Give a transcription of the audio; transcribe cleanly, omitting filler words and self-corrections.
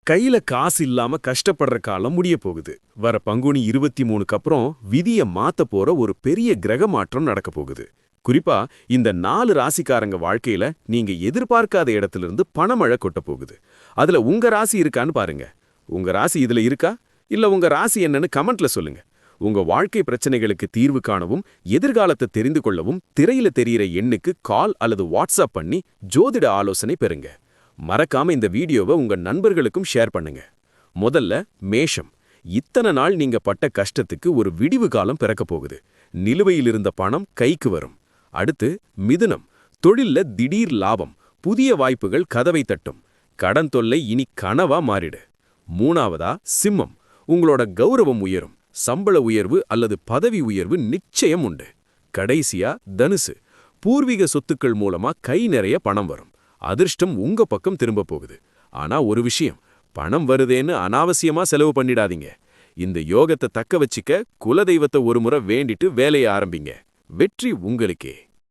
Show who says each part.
Speaker 1: கையில காசு இல்லாம கஷ்டப்படுற காலம் முடிய போகுது. வர பங்குனி 23க்கு அப்புறம் விதிய மாத்த போற ஒரு பெரிய கிரக மாற்றம் நடக்க போகுது. குறிப்பா இந்த 4 ராசிக்காரங்க வாழ்க்கையில நீங்க எதிர்பார்க்காத இடத்திலிருந்து பணமழை கொட்ட போகுது. அதுல உங்க ராசி இருக்கான்னு பாருங்க. உங்க ராசி இதுல இருக்கா? இல்ல உங்க ராசி என்னன்னு கமெண்ட்ல சொல்லுங்க. உங்க வாழ்க்கை பிரச்சனைகளுக்கு தீர்வு காணவும், எதிர்காலத்தை தெரிந்து கொள்ளவும் திரையில தெரியிற எண்ணுக்கு கால் அல்லது வாட்ஸ்அப் பண்ணி ஜோதிட ஆலோசனை பெறுங்க. மறக்காம இந்த வீடியோவை உங்க நண்பர்களுக்கும் ஷேர் பண்ணுங்க. முதல்ல மேஷம். இத்தனை நாள் நீங்க பட்ட கஷ்டத்துக்கு ஒரு விடிவு காலம் பிறக்க போகுது. நிலுவையில் இருந்த பணம் கைக்கு வரும். அடுத்து மிதுனம். தொழில்ல திடீர் லாபம், புதிய வாய்ப்புகள் கதவை தட்டும். கடன் தொல்லை இனி கனவா மாறிடு. மூணாவதா சிம்மம். உங்களோட கௌரவம் உயரும். சம்பள உயர்வு அல்லது பதவி உயர்வு நிச்சயம் உண்டு. கடைசியா தனுசு. பூர்வீக சொத்துக்கள் மூலமா கை நிறைய பணம் வரும். அதிர்ஷ்டம் உங்க பக்கம் திரும்ப போகுது. ஆனா ஒரு விஷயம், பணம் வருதேன்னு அனாவசியமா செலவு பண்ணிடாதீங்க. இந்த யோகத்தை தக்க வச்சிக்க குலதெய்வத்தை ஒருமுறை வேண்டிட்டு வேலையை ஆரம்பிங்க. வெற்றி உங்களுக்கே.